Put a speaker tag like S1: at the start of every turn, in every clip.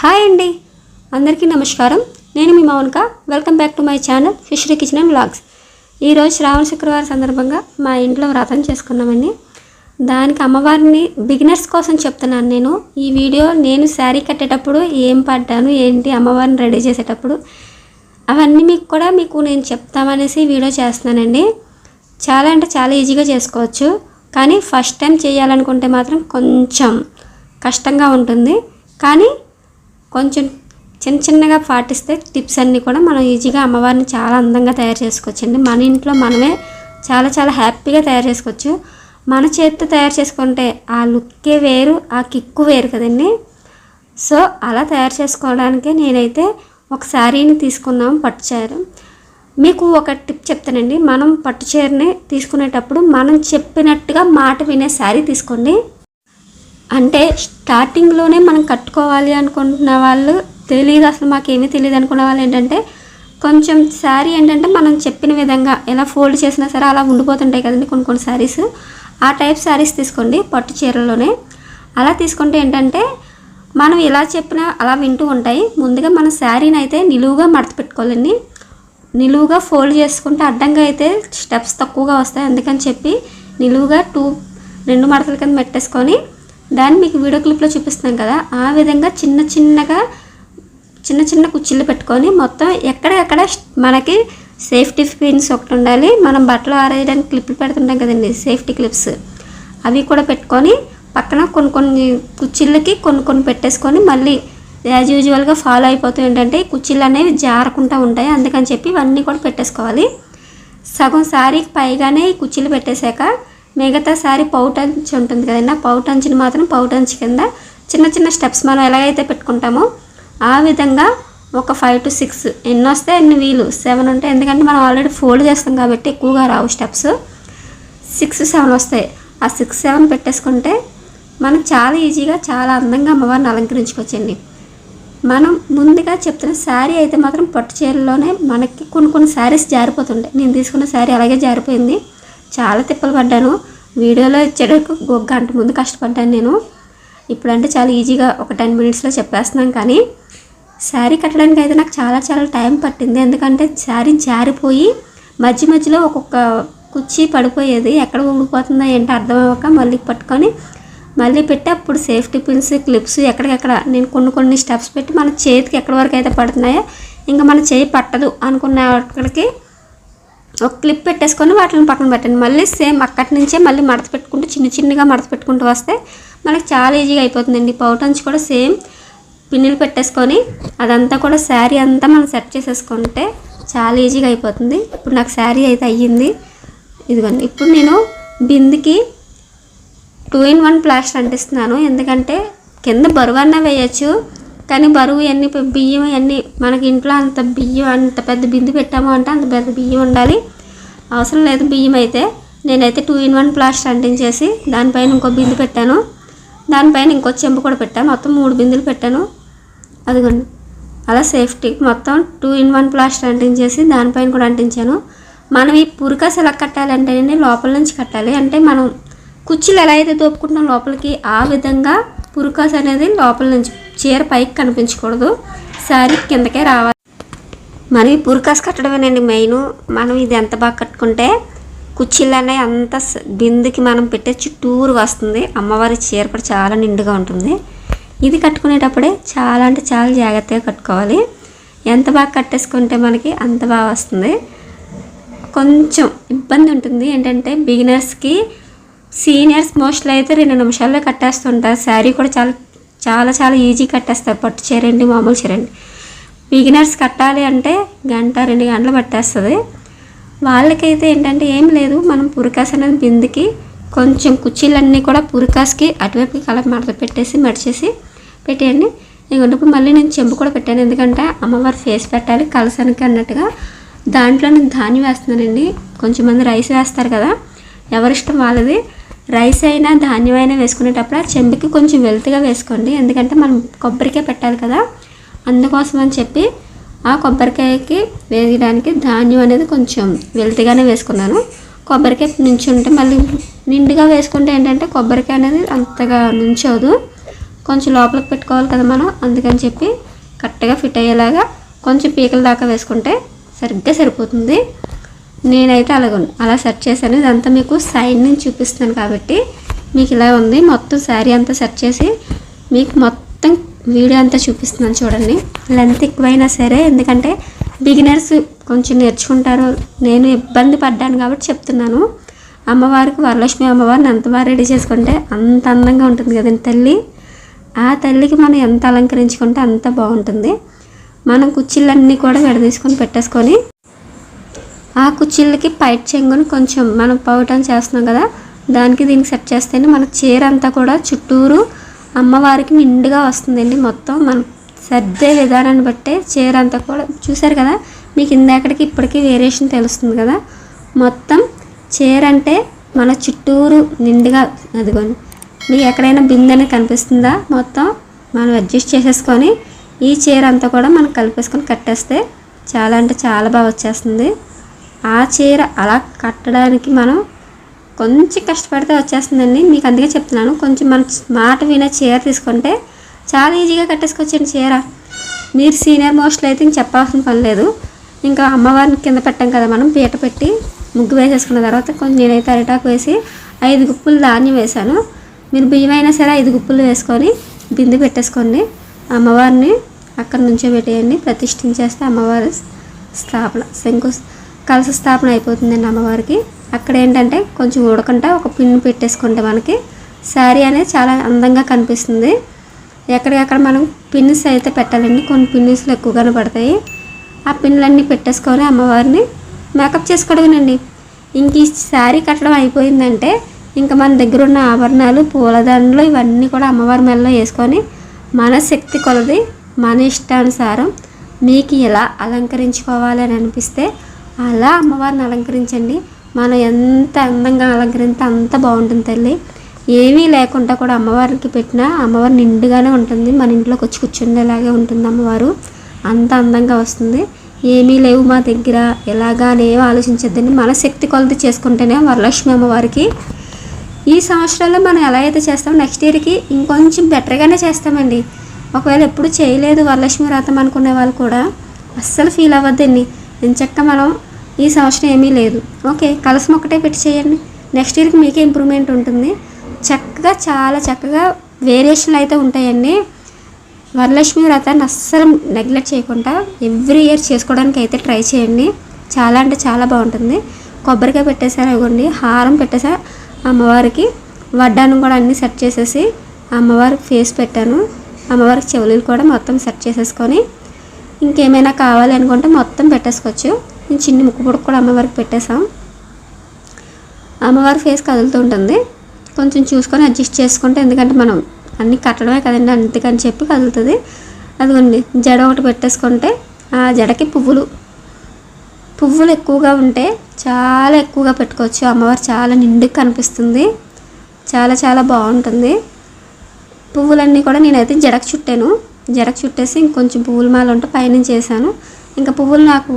S1: Hi అండి, అందరికీ నమస్కారం. నేను మీ Mounika. Welcome back to my channel fishery kitchen and vlogs. ఈరోజు శ్రావణ శుక్రవారం సందర్భంగా మా ఇంట్లో వ్రతం చేసుకున్నామండి. దానికి అమ్మవారిని బిగినర్స్ కోసం చెప్తున్నాను. ఈ వీడియో నేను శారీ కట్టేటప్పుడు ఏం పడ్డాను ఏంటి అమ్మవారిని రెడీ చేసేటప్పుడు అవన్నీ మీకు నేను చెప్తామనేసి వీడియో చేస్తున్నానండి. చాలా అంటే చాలా ఈజీగా చేసుకోవచ్చు, కానీ ఫస్ట్ టైం చేయాలనుకుంటే మాత్రం కొంచెం కష్టంగా ఉంటుంది. కానీ కొంచెం చిన్నగా పాటిస్తే టిప్స్ అన్నీ కూడా మనం ఈజీగా అమ్మవారిని చాలా అందంగా తయారు చేసుకోవచ్చండి. మన ఇంట్లో మనమే చాలా హ్యాపీగా తయారు చేసుకోవచ్చు. మన చేతితో తయారు చేసుకుంటే ఆ లుక్కే వేరు, ఆ కిక్కు వేరు కదండి. సో అలా తయారు చేసుకోవడానికి నేనైతే ఒక శారీని తీసుకున్నాము, పట్టు చీర. మీకు ఒక టిప్ చెప్తానండి. మనం పట్టు చీరని తీసుకునేటప్పుడు మనం చెప్పినట్టుగా మాట వినే శారీ తీసుకోండి. అంటే స్టార్టింగ్లోనే మనం కట్టుకోవాలి అనుకుంటున్న వాళ్ళు, తెలియదు అసలు మాకేమీ తెలియదు అనుకున్న వాళ్ళు ఏంటంటే కొంచెం శారీ ఏంటంటే మనం చెప్పిన విధంగా ఎలా ఫోల్డ్ చేసినా సరే అలా ఉండిపోతుంటాయి కదండి కొన్ని శారీస్. ఆ టైప్ శారీస్ తీసుకోండి పట్టు చీరలోనే. అలా తీసుకుంటే ఏంటంటే మనం ఎలా చెప్పినా అలా వింటూ ఉంటాయి. ముందుగా మన శారీని అయితే నిలువుగా మడత పెట్టుకోవాలండి. నిలువుగా ఫోల్డ్ చేసుకుంటే అడ్డంగా అయితే స్టెప్స్ తక్కువగా వస్తాయి. అందుకని చెప్పి నిలువుగా రెండు మడతల కింద పెట్టేసుకొని దాన్ని మీకు వీడియో క్లిప్లో చూపిస్తున్నాం కదా, ఆ విధంగా చిన్న కుచ్చిళ్ళు పెట్టుకొని మొత్తం ఎక్కడెక్కడ మనకి సేఫ్టీ పిన్స్ ఒకటి ఉండాలి. మనం బట్టలు ఆరేయడానికి క్లిప్లు పెడుతుంటాం కదండి, సేఫ్టీ క్లిప్స్, అవి కూడా పెట్టుకొని పక్కన కొన్ని కుచ్చిళ్ళకి కొన్ని పెట్టేసుకొని మళ్ళీ యాజ్ యూజువల్గా ఫాలో అయిపోతూ ఏంటంటే కుచ్చిళ్ళు అనేవి జారకుండా ఉంటాయి. అందుకని చెప్పి ఇవన్నీ కూడా పెట్టేసుకోవాలి. సగం శారీకి పైగానే ఈ కుచ్చిళ్ళు పెట్టేశాక మిగతా శారీ పౌటంచి ఉంటుంది కదండి, పౌటంచిని మాత్రం పౌటంచి కింద చిన్న స్టెప్స్ మనం ఎలాగైతే పెట్టుకుంటామో ఆ విధంగా ఒక 5 to 6 ఎన్ని వస్తే అన్ని వీలు 7 ఉంటాయి. ఎందుకంటే మనం ఆల్రెడీ ఫోల్డ్ చేస్తాం కాబట్టి ఎక్కువగా రావు స్టెప్స్. 6-7 వస్తాయి. ఆ 6-7 పెట్టేసుకుంటే మనం చాలా ఈజీగా చాలా అందంగా అమ్మవారిని అలంకరించుకోవచ్చండి. మనం ముందుగా చెప్తున్న శారీ అయితే మాత్రం పట్టు చీరలోనే మనకి కొన్ని శారీస్ జారిపోతుంటాయి. నేను తీసుకున్న శారీ అలాగే జారిపోయింది. చాలా తిప్పలు పడ్డాను. వీడియోలో ఇచ్చేటప్పుడు ఒక గంట ముందు కష్టపడ్డాను నేను. ఇప్పుడంటే చాలా ఈజీగా ఒక 10 minutesలో చెప్పేస్తున్నాం. కానీ శారీ కట్టడానికి అయితే నాకు చాలా టైం పట్టింది. ఎందుకంటే శారీ జారిపోయి మధ్యలో ఒక్కొక్క కుర్చీ పడిపోయేది. ఎక్కడ ఊడిపోతుందో ఏంటో అర్థం అవ్వక మళ్ళీ పట్టుకొని మళ్ళీ పెట్టి అప్పుడు సేఫ్టీ పిన్స్ క్లిప్స్ ఎక్కడికెక్కడ నేను కొన్ని స్టెప్స్ పెట్టి మన చేతికి ఎక్కడి వరకు అయితే పడుతున్నాయో ఇంకా మన చేయి పట్టదు అనుకున్న అక్కడికి ఒక క్లిప్ పెట్టేసుకొని వాటిని పక్కన పెట్టండి. మళ్ళీ సేమ్ అక్కడి నుంచే మళ్ళీ మడత పెట్టుకుంటూ చిన్నగా మడత పెట్టుకుంటూ వస్తే మనకు చాలా ఈజీగా అయిపోతుందండి. పౌటంచి కూడా సేమ్ పిన్నులు పెట్టేసుకొని అదంతా కూడా శారీ అంతా మనం సెట్ చేసేసుకుంటే చాలా ఈజీగా అయిపోతుంది. ఇప్పుడు నాకు శారీ అయితే అయ్యింది. ఇదిగోండి, ఇప్పుడు నేను బిందుకి 2-in-1 ప్లాస్టర్ అంటిస్తున్నాను. ఎందుకంటే కింద బరువు అన్నా వేయచ్చు, కానీ బరువు ఎన్ని బియ్యం అన్నీ మనకి ఇంట్లో అంత బియ్యం అంత పెద్ద బిందు పెట్టాము అంటే అంత పెద్ద బియ్యం ఉండాలి. అవసరం లేదు బియ్యం అయితే. నేనైతే 2-in-1 ప్లాస్టర్ అంటించేసి దానిపైన ఇంకో బిందు పెట్టాను, దానిపైన ఇంకో చెంబు కూడా పెట్టాను. మొత్తం 3 బిందులు పెట్టాను. అదిగోండి, అలా సేఫ్టీ మొత్తం 2-in-1 ప్లాస్టర్ అంటించేసి దానిపైన కూడా అంటించాను. మనం ఈ పురికాస్ ఎలా కట్టాలంటే లోపల నుంచి కట్టాలి. అంటే మనం కుర్చీలు ఎలా అయితే దోపుకుంటున్నాం లోపలికి, ఆ విధంగా పురికాస్ అనేది లోపల నుంచి చీర పైకి కనిపించకూడదు, శారీ కిందకే రావాలి. మనం ఈ పురికాస్ కట్టడమేనండి మెయిన్. మనం ఇది ఎంత బాగా కట్టుకుంటే కుర్చీలు అనేవి అంత బిందుకి మనం పెట్టే చుట్టూరు వస్తుంది. అమ్మవారి చీర కూడా చాలా నిండుగా ఉంటుంది. ఇది కట్టుకునేటప్పుడే చాలా అంటే చాలా జాగ్రత్తగా కట్టుకోవాలి. ఎంత బాగా కట్టేసుకుంటే మనకి అంత బాగా వస్తుంది. కొంచెం ఇబ్బంది ఉంటుంది ఏంటంటే బిగినర్స్కి. సీనియర్స్ మోస్ట్లీ అయితే 2 నిమిషాల్లో కట్టేస్తుంటారు. శారీ కూడా చాలా ఈజీ కట్టేస్తారు. పట్టు చీర అండి, మామూలు చీర అండి. బిగినర్స్ కట్టాలి అంటే 1-2 గంటలు పట్టేస్తుంది. వాళ్ళకైతే ఏంటంటే ఏం లేదు, మనం పురికాస్ అనేది బిందుకి కొంచెం కుర్చీలన్నీ కూడా పురికాస్కి అటువైపుకి కలప మడత పెట్టేసి మడిచేసి పెట్టేయండి. ఇంకొంటప్పుడు మళ్ళీ నేను చెంబు కూడా పెట్టాను. ఎందుకంటే అమ్మవారి ఫేస్ పెట్టాలి కలసానికి అన్నట్టుగా. దాంట్లో నేను ధాన్యం వేస్తున్నానండి. కొంచెం మంది రైస్ వేస్తారు కదా, ఎవరిష్టం వాళ్ళది. రైస్ అయినా ధాన్యం అయినా వేసుకునేటప్పుడు ఆ చెంబుకి కొంచెం వెల్తిగా వేసుకోండి. ఎందుకంటే మనం కొబ్బరికాయ పెట్టాలి కదా, అందుకోసం అని చెప్పి ఆ కొబ్బరికాయకి వేయడానికి ధాన్యం అనేది కొంచెం వెల్తిగానే వేసుకున్నాను. కొబ్బరికాయ నుంచుంటే మళ్ళీ నిండుగా వేసుకుంటే ఏంటంటే కొబ్బరికాయ అనేది అంతగా నుంచోదు. కొంచెం లోపలికి పెట్టుకోవాలి కదా మనం, అందుకని చెప్పి కరెక్ట్గా ఫిట్ అయ్యేలాగా కొంచెం పీకల దాకా వేసుకుంటే సరిగ్గా సరిపోతుంది. నేనైతే అలా సెట్ చేశాను. ఇదంతా మీకు సైడ్ నుంచి చూపిస్తున్నాను కాబట్టి మీకు ఇలా ఉంది. మొత్తం శారీ అంతా సెట్ చేసి మీకు మొత్తం వీడియో అంతా చూపిస్తున్నాను చూడండి. లెంత్ ఎక్కువైనా సరే, ఎందుకంటే బిగినర్స్ కొంచెం నేర్చుకుంటారు, నేను ఇబ్బంది పడ్డాను కాబట్టి చెప్తున్నాను. అమ్మవారికి వరలక్ష్మి అమ్మవారిని ఎంత బాగా రెడీ చేసుకుంటే అంత అందంగా ఉంటుంది కదండి తల్లి. ఆ తల్లికి మనం ఎంత అలంకరించుకుంటే అంత బాగుంటుంది. మనం కుర్చీలన్నీ కూడా విడదీసుకొని పెట్టేసుకొని ఆ కుర్చీలకి పైట్ చెంగుని కొంచెం మనం పౌటం చేస్తున్నాం కదా, దానికి దీనికి సెట్ చేస్తేనే మన చీర అంతా కూడా చుట్టూరు అమ్మవారికి నిండుగా వస్తుందండి. మొత్తం మనం సర్దే విధానాన్ని బట్టే చీర అంతా కూడా చూసారు కదా, మీకు ఇందాకడికి ఇప్పటికీ వేరియేషన్ తెలుస్తుంది కదా. మొత్తం చీర అంటే మన చుట్టూరు నిండుగా, అదిగోండి మీకు ఎక్కడైనా బిందెని కనిపిస్తుందా, మొత్తం మనం అడ్జస్ట్ చేసేసుకొని ఈ చీర అంతా కూడా మనం కలిపేసుకొని కట్టేస్తే చాలా అంటే చాలా బాగా వచ్చేస్తుంది. ఆ చీర అలా కట్టడానికి మనం కొంచెం కష్టపడితే వచ్చేస్తుందండి. మీకు అందుకే చెప్తున్నాను, కొంచెం మన మాట వినే చీర తీసుకుంటే చాలా ఈజీగా కట్టేసుకోవచ్చండి చీర. మీరు సీనియర్ మోస్ట్లో అయితే ఇంక చెప్పాల్సిన పని లేదు. ఇంకా అమ్మవారిని కింద పెట్టాం కదా మనం, పీట పెట్టి ముగ్గు వేసేసుకున్న తర్వాత కొంచెం నేనైతే అరిటాకు వేసి 5 గుప్పులు ధాన్యం వేశాను. మీరు బియ్యం అయినా సరే 5 గుప్పులు వేసుకొని బిందె పెట్టేసుకోండి. అమ్మవారిని అక్కడ నుంచో పెట్టేయండి, ప్రతిష్ఠించేస్తే అమ్మవారి స్థాపన కలశ స్థాపన అయిపోతుందండి అమ్మవారికి. అక్కడ ఏంటంటే కొంచెం ఉడకంటే ఒక పిన్ పెట్టేసుకుంటే మనకి శారీ అనేది చాలా అందంగా కనిపిస్తుంది. ఎక్కడికక్కడ మనం పిన్స్ అయితే పెట్టాలండి, కొన్ని పిన్నిస్లు ఎక్కువగానే పడతాయి. ఆ పిన్లన్నీ పెట్టేసుకొని అమ్మవారిని మేకప్ చేసుకోవడమేనండి. ఇంక ఈ శారీ కట్టడం అయిపోయిందంటే ఇంకా మన దగ్గర ఉన్న ఆభరణాలు, పూలదండలు ఇవన్నీ కూడా అమ్మవారి మెడలో వేసుకొని మన శక్తి కొలది మన ఇష్టానుసారం మీకు ఎలా అలంకరించుకోవాలి అని అనిపిస్తే అలా అమ్మవారిని అలంకరించండి. మనం ఎంత అందంగా అలంకరిస్తే అంత బాగుంటుంది తల్లి. ఏమీ లేకుండా కూడా అమ్మవారికి పెట్టినా అమ్మవారు నిండుగానే ఉంటుంది, మన ఇంట్లోకి వచ్చి కూర్చుండేలాగే ఉంటుంది అమ్మవారు, అంత అందంగా వస్తుంది. ఏమీ లేవు మా దగ్గర ఎలాగా అనేవి ఆలోచించద్దండి, మన శక్తి కొలది చేసుకుంటేనే వరలక్ష్మి అమ్మవారికి ఈ సంవత్సరాల్లో మనం ఎలా అయితే చేస్తామో నెక్స్ట్ ఇయర్కి ఇంకొంచెం బెటర్గానే చేస్తామండి. ఒకవేళ ఎప్పుడు చేయలేదు వరలక్ష్మి వ్రతం అనుకునే వాళ్ళు కూడా అస్సలు ఫీల్ అవ్వద్దండి. ఎంచక్క మనం ఈ సంవత్సరం ఏమీ లేదు, ఓకే కలసం ఒకటే పెట్టి చేయండి, నెక్స్ట్ ఇయర్కి మీకే ఇంప్రూవ్మెంట్ ఉంటుంది. చక్కగా చాలా చక్కగా వేరియేషన్లు అయితే ఉంటాయండి. వరలక్ష్మి వ్రతాన్ని అస్సలు నెగ్లెక్ట్ చేయకుండా ఎవ్రీ ఇయర్ చేసుకోవడానికి అయితే ట్రై చేయండి. చాలా అంటే చాలా బాగుంటుంది. కొబ్బరికాయ పెట్టేసారు, ఇవ్వండి హారం పెట్టేసా అమ్మవారికి, వడ్డానం కూడా అన్నీ సెట్ చేసేసి అమ్మవారికి ఫేస్ పెట్టాను. అమ్మవారికి చెవులు కూడా మొత్తం సెట్ చేసేసుకొని ఇంకేమైనా కావాలి అనుకుంటే మొత్తం పెట్టేసుకోవచ్చు. నేను చిన్ని ముక్కు పొడుకు కూడా అమ్మవారికి పెట్టేసాం. అమ్మవారి ఫేస్ కదులుతూ ఉంటుంది, కొంచెం చూసుకొని అడ్జస్ట్ చేసుకుంటే, ఎందుకంటే మనం అన్నీ కట్టడమే కదండి అందుకని చెప్పి కదులుతుంది. అదిగోండి జడ ఒకటి పెట్టేసుకుంటే ఆ జడకి పువ్వులు ఎక్కువగా ఉంటే చాలా ఎక్కువగా పెట్టుకోవచ్చు. అమ్మవారు చాలా నిండుగా కనిపిస్తుంది, చాలా చాలా బాగుంటుంది. పువ్వులన్నీ కూడా నేనైతే జడకు చుట్టాను, జడకు చుట్టేసి ఇంకొంచెం పువ్వుల మాల ఉంటే పైనుంచి చేశాను. ఇంకా పువ్వులు నాకు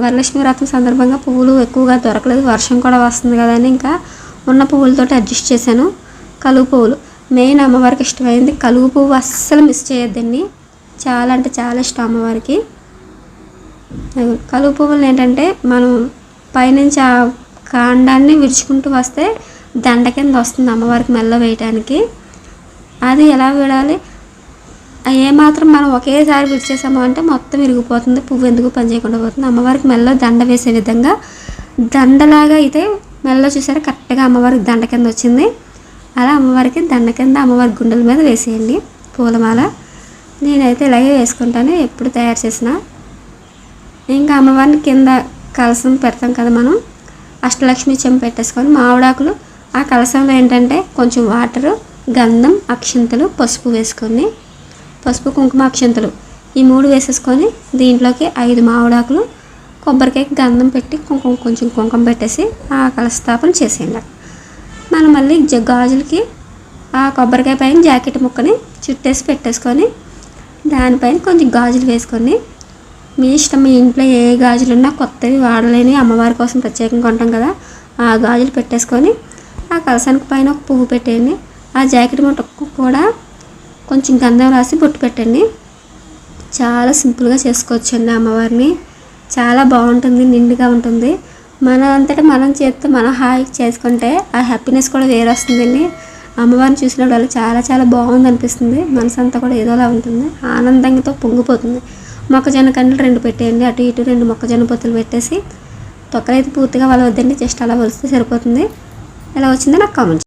S1: వరలక్ష్మి వ్రతం సందర్భంగా పువ్వులు ఎక్కువగా దొరకలేదు, వర్షం కూడా వస్తుంది కదా అని ఇంకా ఉన్న పువ్వులతో అడ్జస్ట్ చేశాను. కలువ పువ్వులు మెయిన్ అమ్మవారికి ఇష్టమైంది, కలువ పువ్వు అస్సలు మిస్ చేయొద్దండి, చాలా అంటే చాలా ఇష్టం అమ్మవారికి. కలువ పువ్వులు ఏంటంటే మనం పైనుంచి ఆ కాండాన్ని విరుచుకుంటూ వస్తే దండ కింద వస్తుంది అమ్మవారికి మెల్ల వేయటానికి. అది ఎలా విడాలి, ఏమాత్రం మనం ఒకేసారి విడిచేసాము అంటే మొత్తం విరిగిపోతుంది, పువ్వు ఎందుకు పని చేయకుండా పోతుంది. అమ్మవారికి మెల్ల దండ వేసే విధంగా దండలాగా అయితే మెల్ల చూసారా కరెక్ట్గా అమ్మవారికి దండ కింద వచ్చింది. అలా అమ్మవారికి దండ కింద అమ్మవారి గుండెల మీద వేసేయండి పూలమాల. నేనైతే ఇలాగే వేసుకుంటాను ఎప్పుడు తయారు చేసినా. ఇంకా అమ్మవారిని కింద కలసం పెడతాం కదా మనం, అష్టలక్ష్మి చెంబు పెట్టేసుకొని మామిడాకులు ఆ కలసంలో ఏంటంటే కొంచెం వాటరు, గంధం, అక్షింతలు, పసుపు వేసుకొని, పసుపు కుంకుమ అక్షింతలు ఈ 3 వేసేసుకొని దీంట్లోకి 5 మామిడాకులు, కొబ్బరికాయకి గంధం పెట్టి కొంచెం కుంకుమ పెట్టేసి ఆ కలస్థాపన చేసేయండి. మనం మళ్ళీ గాజులకి ఆ కొబ్బరికాయ పైన జాకెట్ ముక్కని చుట్టేసి పెట్టేసుకొని దానిపైన కొంచెం గాజులు వేసుకొని, మీ ఇష్టం, మీ ఇంట్లో ఏ గాజులు ఉన్నా కొత్తవి వాడలేని అమ్మవారి కోసం ప్రత్యేకంగా కొంటాం కదా ఆ గాజులు పెట్టేసుకొని ఆ కలసానికి పైన ఒక పువ్వు పెట్టేయండి. ఆ జాకెట్ ముక్కకు కూడా కొంచెం గంధం రాసి బొట్టు పెట్టండి. చాలా సింపుల్గా చేసుకోవచ్చండి అమ్మవారిని. చాలా బాగుంటుంది, నిండుగా ఉంటుంది. మన అంతటా మనం చేస్తే మనం హాయి చేసుకుంటే ఆ హ్యాపీనెస్ కూడా వేరే వస్తుందండి. అమ్మవారిని చూసినప్పుడు వాళ్ళు చాలా చాలా బాగుంది అనిపిస్తుంది. మనసు అంతా కూడా ఏదోలా ఉంటుంది, ఆనందంతో పొంగిపోతుంది. మొక్కజొన్న కండలు 2 పెట్టేయండి, అటు ఇటు 2 మొక్కజొన్న పొత్తులు పెట్టేసి. తొక్కలైతే పూర్తిగా వలవద్దండి, జస్ట్ అలా వలిస్తే సరిపోతుంది. ఎలా వచ్చిందో నాకు కామెంట్